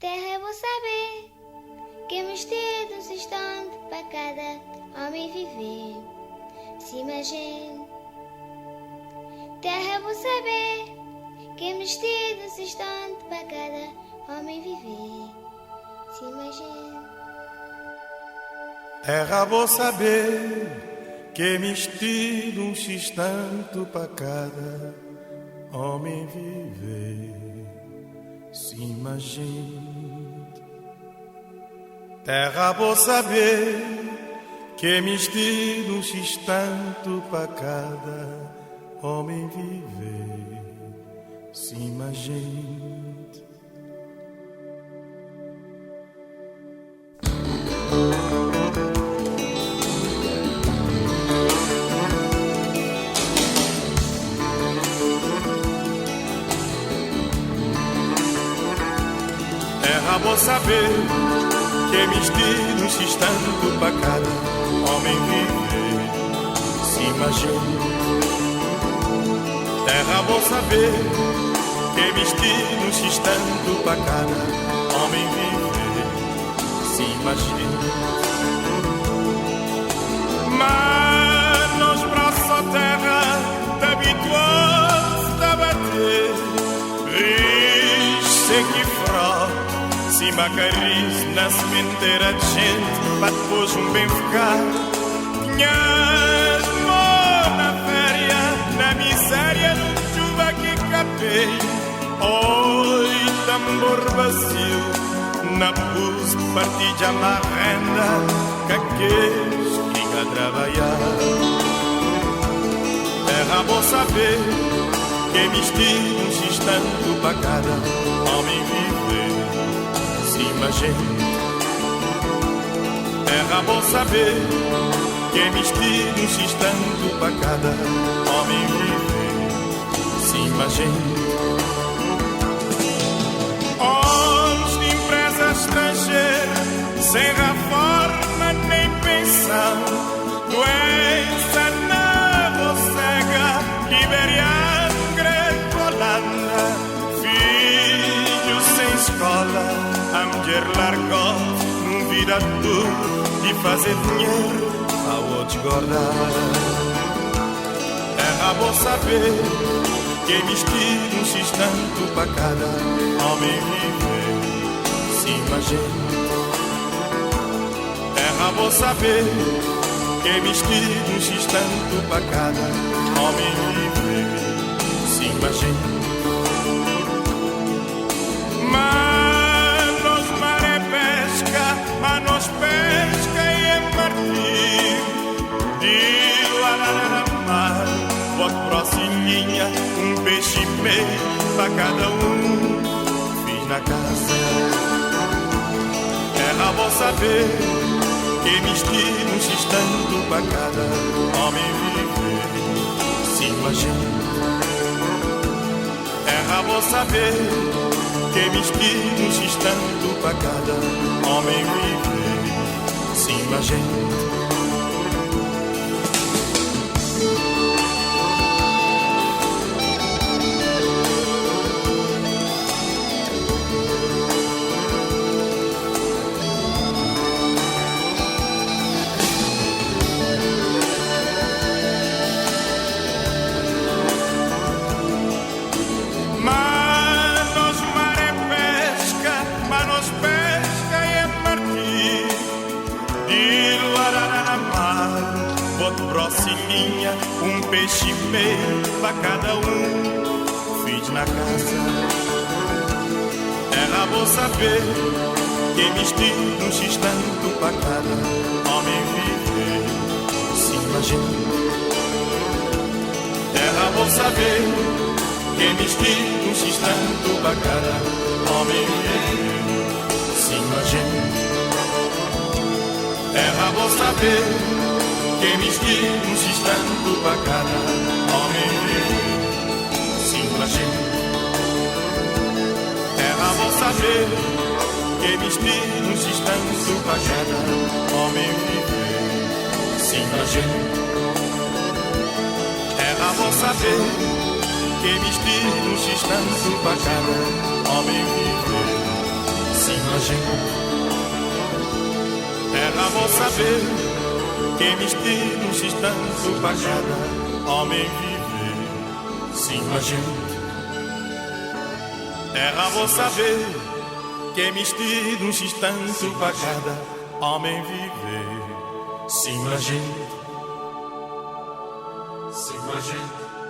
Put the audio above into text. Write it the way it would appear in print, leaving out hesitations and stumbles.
Terra vou saber que mistério se estão para cada homem viver. Se imagine. Terra vou saber que mistério se estão para cada homem viver. Se imagine. Terra vou saber que mistério um instante para cada homem viver. Se imagine. Terra vou saber que mistério um instante para cada homem viver. Se imagine. Terra vou saber que mistério um instante para cada homem viver. Se imagine. Terra vou saber que mistério um instante para cada homem viver. Se imagine. Manos, braço à terra, te habituou-se a bater. Riche que frota. Se macariz na sementeira de gente, para depois um bem ficar. Tinhas mó na féria, na miséria de chuva que capei. Oi, tambor vazio, na pus partilha má renda, que aqueles que a trabalhar. Terra vou saber que mistério um instante para cada homem viver. Se imagine. Terra vou saber que mistério um instante para cada homem viver. Se imagine. Homens de empresa estrangeira, sem reforma nem pensão, doença na vocega, liberiano, grego, Holanda, filhos sem escola. A mulher largou num vida duro de fazer dinheiro a outros guardar. Terra vou saber que mistério um instante para cada homem viver. Se imagine. Terra vou saber que mistério um instante para cada homem viver. Se imagine. Manos pesca e é martir. De lá na mar, bote proximinha, peixe e meio para cada fiz na casa. Terra vou saber que mistério um instante para cada homem viver. Se imagine. Terra vou saber que mistério um instante para cada homem viver. Se imagine. Proximinha, peixe e meio para cada fiz na casa. Terra vou saber que mistério um instante para cada homem viver. Se imagine. Terra vou saber que mistério um instante para cada homem viver. Se imagine. Terra vou saber que mistério um instante para cada homem viver. Se imagine. Terra vou saber que mistério um instante para cada homem viver. Se imagine. Terra vou saber que mistério um instante para cada homem viver. Se gente. Era bom saber que mestiços tanto para cada homem viver. Sim, mas gente. Era bom saber que mestiços tanto para cada homem viver. Sim, mas gente. Sim, mas gente.